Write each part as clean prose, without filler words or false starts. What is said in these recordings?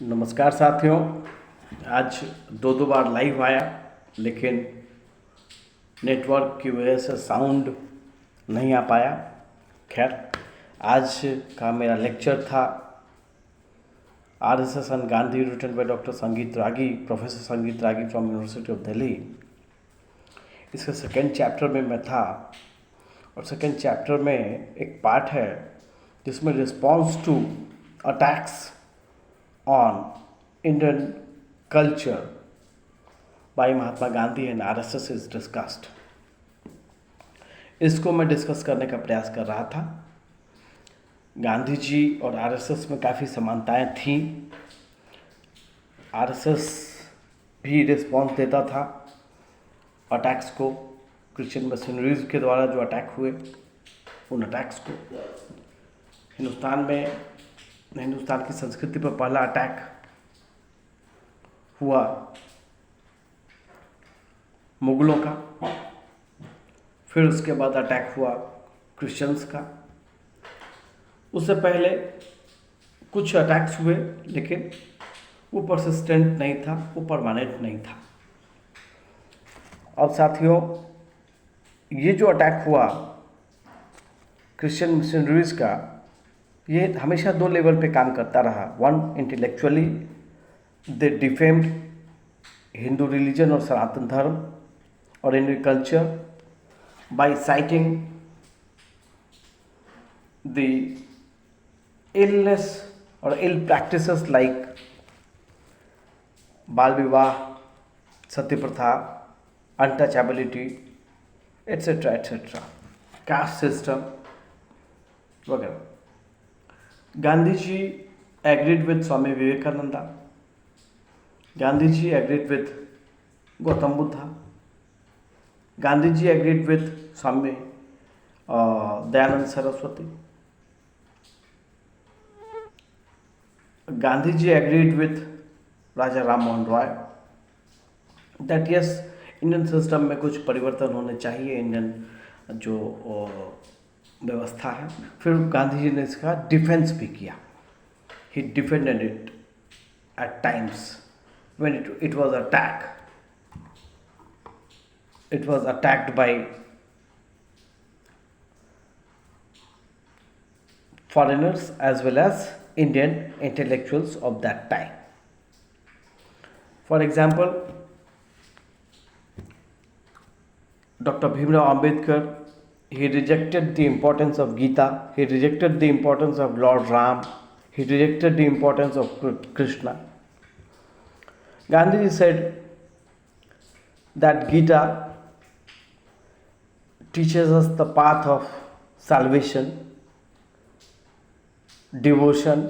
नमस्कार साथियों। आज दो दो बार लाइव आया, लेकिन नेटवर्क की वजह से साउंड नहीं आ पाया। खैर, आज का मेरा लेक्चर था RSS and Gandhi written by doctor Sangeet Ragi, professor Sangeet Ragi from university of Delhi. इसके सेकेंड चैप्टर में मैं था, और सेकेंड चैप्टर में एक पार्ट है जिसमें response to attacks on Indian culture by Mahatma Gandhi and RSS is discussed। इसको मैं डिस्कस करने का प्रयास कर रहा था। गांधी जी और आरएसएस में काफ़ी समानताएं थीं। आरएसएस भी रिस्पॉन्स देता था अटैक्स को, क्रिश्चियन मिशनरीज के द्वारा जो अटैक हुए उन अटैक्स को। हिंदुस्तान की संस्कृति पर पहला अटैक हुआ मुगलों का, फिर उसके बाद अटैक हुआ क्रिश्चियंस का। उससे पहले कुछ अटैक्स हुए, लेकिन वो परसिस्टेंट नहीं था, वो परमानेंट नहीं था। अब साथियों, ये जो अटैक हुआ क्रिश्चियन मिशनरीज का, ये हमेशा दो लेवल पे काम करता रहा। One, intellectually they defamed Hindu religion और सनातन धर्म और Indian culture by citing the illness और ill practices like bal vivah, sati pratha, untouchability, etcetera etcetera, caste system वगैरह। Gandhi ji agreed with Swami Vivekananda, Gandhi ji agreed with Gautam Buddha, Gandhi ji agreed with Swami Dayanand Saraswati, Gandhi ji agreed with Raja Ram Mohan Roy that yes, Indian system में कुछ परिवर्तन होने चाहिए, Indian जो व्यवस्था है। फिर गांधी जी ने इसका डिफेंस भी किया। He defended it at times when it was attacked by foreigners as well as Indian intellectuals of that time. For example, Dr. Bhimrao Ambedkar, he rejected the importance of Gita, he rejected the importance of Lord Ram, he rejected the importance of Krishna. Gandhi said that Gita teaches us the path of salvation, devotion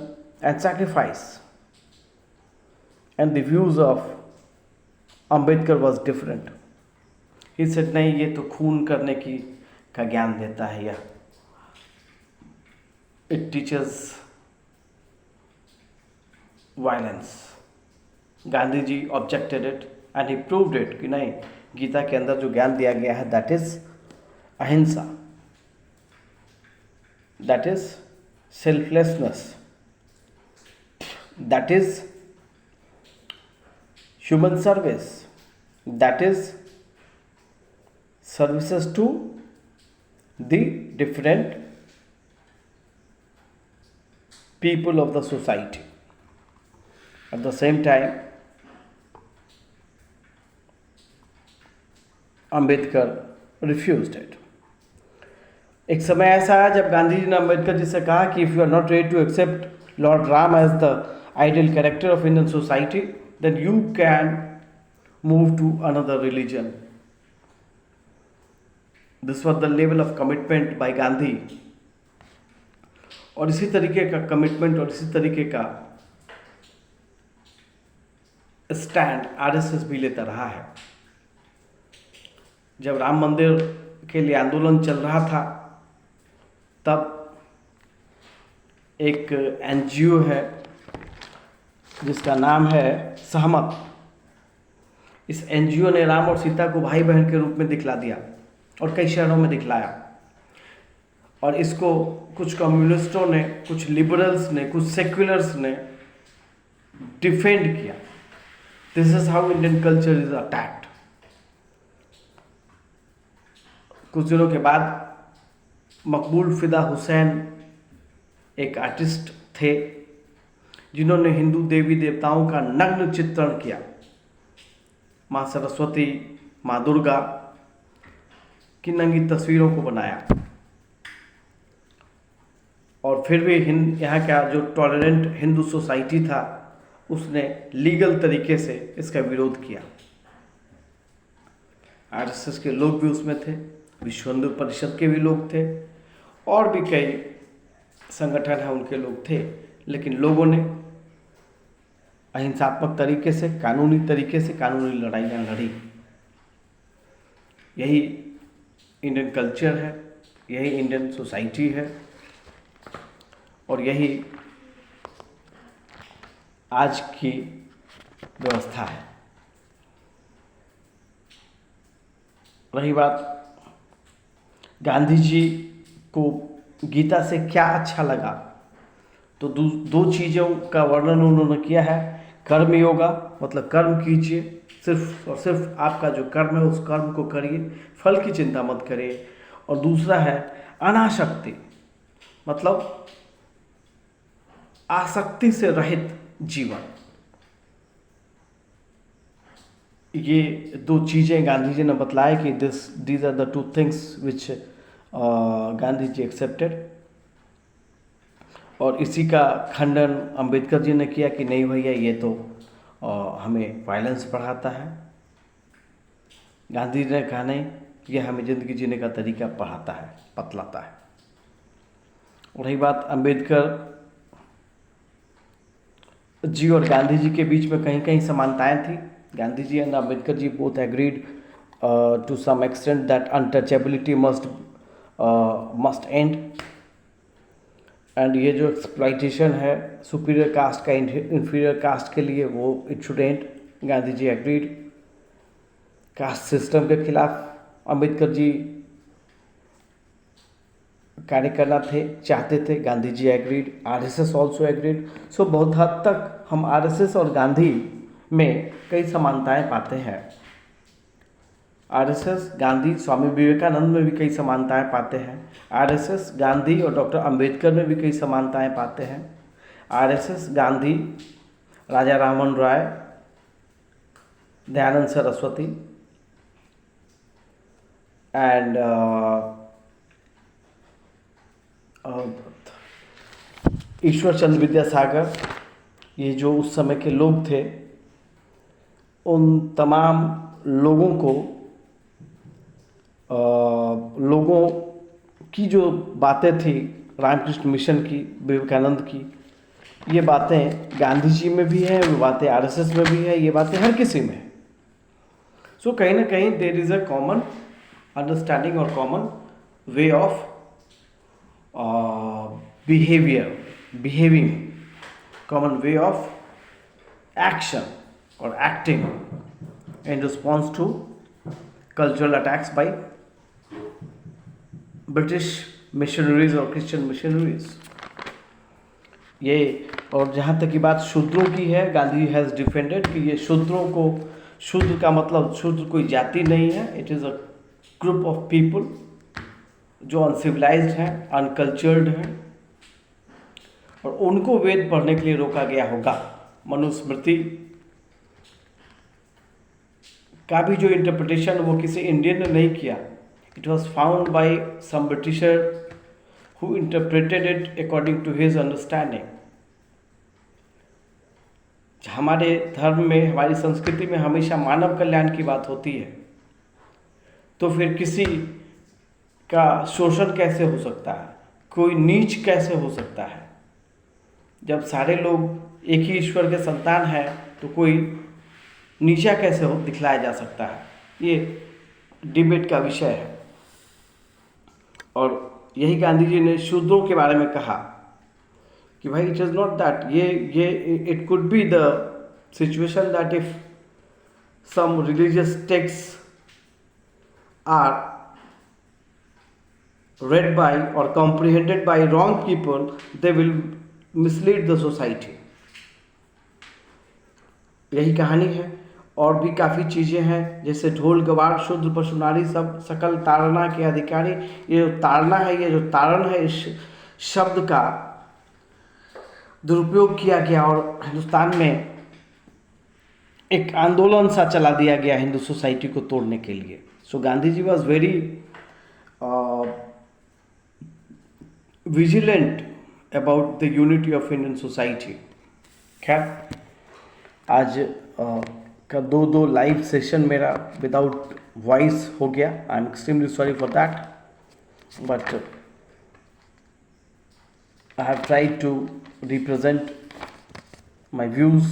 and sacrifice, and the views of Ambedkar was different. He said नहीं, ये तो खून करने की का ज्ञान देता है, यह it teachers violence. Gandhi ji objected it and he proved it कि नहीं, गीता के अंदर जो ज्ञान दिया गया है दैट इज अहिंसा, that is selflessness, that is human service, that is services to the different people of the society. At the same time, Ambedkar refused it. एक समय ऐसा आया जब गांधी जी ने अम्बेडकर जी से कहा कि if you are not ready to accept lord Ram as the ideal character of Indian society, then you can move to another religion. This was the level of commitment by Gandhi. और इसी तरीके का कमिटमेंट और इसी तरीके का स्टैंड आरएसएस भी लेता रहा है। जब राम मंदिर के लिए आंदोलन चल रहा था, तब एक एनजीओ है जिसका नाम है सहमत। इस एनजीओ ने राम और सीता को भाई बहन के रूप में दिखला दिया और कई शहरों में दिखलाया। और इसको कुछ कम्युनिस्टों ने, कुछ लिबरल्स ने, कुछ सेक्युलर्स ने डिफेंड किया। This is how Indian culture is attacked. कुछ दिनों के बाद मकबूल फिदा हुसैन एक आर्टिस्ट थे जिन्होंने हिंदू देवी देवताओं का नग्न चित्रण किया। माँ सरस्वती, माँ दुर्गा की नंगी तस्वीरों को बनाया, और फिर भी यहाँ का जो टॉलरेंट हिंदू सोसाइटी था उसने लीगल तरीके से इसका विरोध किया। आरएसएस के लोग भी उसमें थे, विश्व हिंदू परिषद के भी लोग थे, और भी कई संगठन है उनके लोग थे, लेकिन लोगों ने अहिंसात्मक तरीके से, कानूनी तरीके से कानूनी लड़ाइयाँ लड़ी। यही इंडियन कल्चर है, यही इंडियन सोसाइटी है, और यही आज की व्यवस्था है। रही बात गांधी जी को गीता से क्या अच्छा लगा, तो दो चीज़ों का वर्णन उन्होंने किया है। कर्म योगा, मतलब कर्म कीजिए, सिर्फ और सिर्फ आपका जो कर्म है उस कर्म को करिए, फल की चिंता मत करिए। और दूसरा है अनासक्ति, मतलब आसक्ति से रहित जीवन। ये दो चीज़ें गांधी जी ने बतलाया कि these are the two things which Gandhi ji accepted. और इसी का खंडन अंबेडकर जी ने किया कि नहीं भैया, ये तो हमें वायलेंस बढ़ाता है। गांधी जी ने कहा नहीं, ये हमें ज़िंदगी जीने का तरीका पढ़ाता है, बतलाता है। और रही बात अंबेडकर जी और गांधी जी के बीच में कहीं कहीं समानताएं थी। Gandhi ji and Ambedkar ji both agreed to some extent that untouchability must end, and ये जो एक्सप्लॉइटेशन है सुपीरियर कास्ट का इंफीरियर कास्ट के लिए, वो it should end. Gandhi ji agreed. Caste system के खिलाफ अंबेडकर जी कार्य करना चाहते थे, Gandhi ji agreed. RSS also agreed. So बहुत हद तक हम आरएसएस और गांधी में कई समानताएं पाते हैं। आरएसएस, गांधी, स्वामी विवेकानंद में भी कई समानताएं पाते हैं। आरएसएस, गांधी और डॉक्टर अंबेडकर में भी कई समानताएं पाते हैं। आरएसएस, गांधी, राजा राममोहन राय, दयानंद सरस्वती एंड ईश्वर चंद्र विद्यासागर, ये जो उस समय के लोग थे, उन तमाम लोगों को लोगों की जो बातें थी रामकृष्ण मिशन की, विवेकानंद की, ये बातें गांधी जी में भी है, वो बातें आरएसएस में भी है, ये बातें हर किसी में है। सो कहीं ना कहीं there is a common understanding और common way of behaving, common way of action और acting in response to cultural attacks by British missionaries और Christian missionaries। ये, और जहाँ तक की बात शूद्रों की है, गांधी हैज़ डिफेंडेड कि ये शूद्रों को, शूद्र का मतलब शूद्र कोई जाति नहीं है, it is a group of people जो अनसिविलाइज्ड हैं, अनकल्चर्ड हैं, और उनको वेद पढ़ने के लिए रोका गया होगा। मनुस्मृति का भी जो इंटरप्रिटेशन वो किसी इंडियन ने नहीं किया, it was found by some Britisher who interpreted it according to his understanding. हमारे धर्म में, हमारी संस्कृति में हमेशा मानव कल्याण की बात होती है, तो फिर किसी का शोषण कैसे हो सकता है, कोई नीच कैसे हो सकता है? जब सारे लोग एक ही ईश्वर के संतान हैं तो कोई नीचा कैसे हो दिखलाया जा सकता है? ये डिबेट का विषय है। और यही गांधी जी ने शूद्रों के बारे में कहा कि भाई इट इज़ नॉट दैट, ये it could be the situation that if some religious text are read by or comprehended by wrong people, they will mislead the society. यही कहानी है। और भी काफ़ी चीज़ें हैं, जैसे ढोल गवार शूद्र पशु नारी सब सकल ताड़ना के अधिकारी। ये जो ताड़ना है, ये जो ताड़न है, इस शब्द का दुरुपयोग किया गया और हिंदुस्तान में एक आंदोलन सा चला दिया गया हिंदू सोसाइटी को तोड़ने के लिए। So Gandhi ji was very vigilant about the unity of Indian society. खैर, आज का दो लाइव सेशन मेरा विदाउट वॉइस हो गया। I am extremely sorry for that, but I have tried to represent my views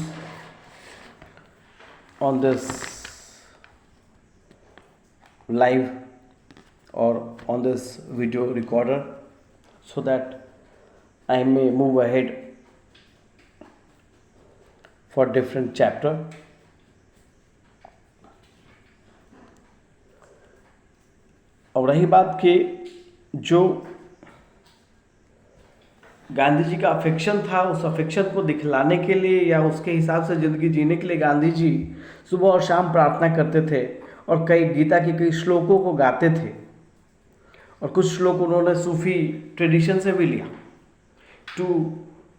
on this live or on this video recorder so that I may move ahead for different chapter. और रही बात कि जो गांधी जी का affection था, उस affection को दिखलाने के लिए या उसके हिसाब से ज़िंदगी जीने के लिए गांधी जी सुबह और शाम प्रार्थना करते थे और कई गीता के कई श्लोकों को गाते थे। और कुछ श्लोक उन्होंने सूफी ट्रेडिशन से भी लिया। To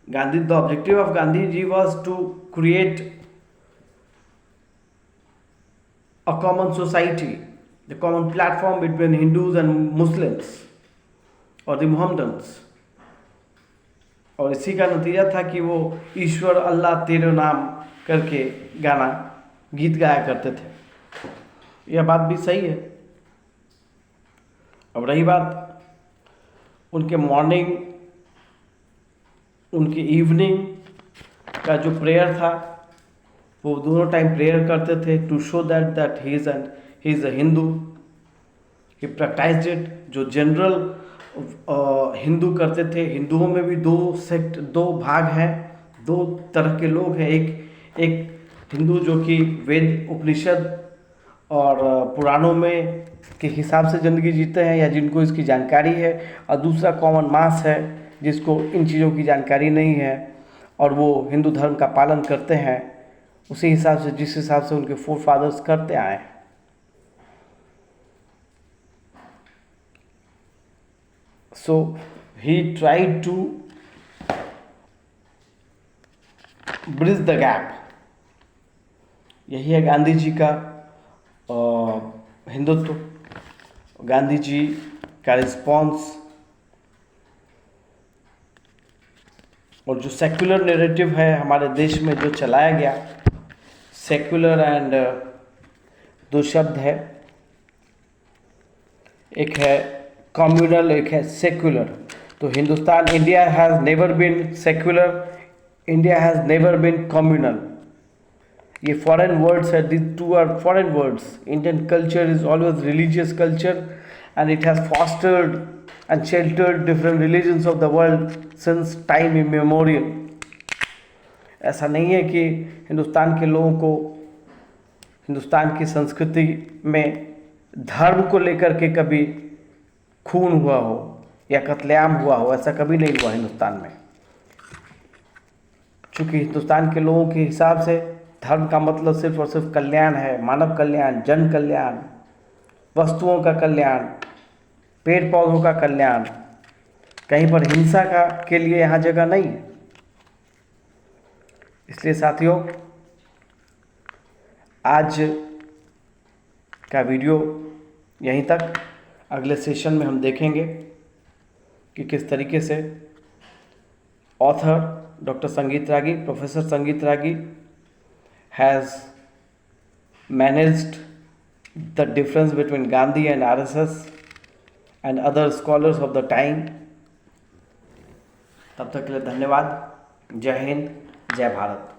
Gandhi, the objective of Gandhi ji was to create a common society, the common platform between Hindus and Muslims और द मोहम्मदन्स। और इसी का नतीजा था कि वो ईश्वर अल्लाह तेरे नाम करके गाना गीत गाया करते थे। यह बात भी सही है। अब रही बात उनके मॉर्निंग, उनके इवनिंग का जो प्रेयर था, वो दोनों टाइम प्रेयर करते थे to show that he is a Hindu. He practised it. जो जनरल हिंदू करते थे, हिंदुओं में भी दो भाग हैं, दो तरह के लोग हैं। एक हिंदू जो कि वेद उपनिषद और पुराणों में के हिसाब से ज़िंदगी जीते हैं या जिनको इसकी जानकारी है, और दूसरा कॉमन मास है जिसको इन चीज़ों की जानकारी नहीं है और वो हिंदू धर्म का पालन करते हैं उसी हिसाब से, जिस हिसाब से उनके फोर फादर्स करते आए हैं। So he tried to bridge the gap. यही है गांधी जी का हिंदुत्व, गांधी जी का रिस्पॉन्स। और जो सेक्युलर नैरेटिव है हमारे देश में जो चलाया गया, सेक्युलर एंड दो शब्द है, एक है कम्युनल, एक है सेक्युलर। तो Hindustan, India has never been secular, India has never been communal. ये फॉरेन वर्ड्स है, this two are foreign words. Indian culture is always religious culture and it has fostered and sheltered different religions of the world since time immemorial. ऐसा नहीं है कि हिंदुस्तान के लोगों को, हिंदुस्तान की संस्कृति में धर्म को लेकर के कभी खून हुआ हो या कत्लेआम हुआ हो, ऐसा कभी नहीं हुआ हिंदुस्तान में। चूँकि हिंदुस्तान के लोगों के हिसाब से धर्म का मतलब सिर्फ और सिर्फ कल्याण है, मानव कल्याण, जन कल्याण, वस्तुओं का कल्याण, पेड़ पौधों का कल्याण। कहीं पर हिंसा का के लिए यहाँ जगह नहीं है। इसलिए साथियों, आज का वीडियो यहीं तक। अगले सेशन में हम देखेंगे कि किस तरीके से author doctor Sangeet Ragi, professor Sangeet Ragi has managed the difference between Gandhi and RSS and other scholars of the time. तब तक के लिए धन्यवाद। जय हिंद, जय भारत।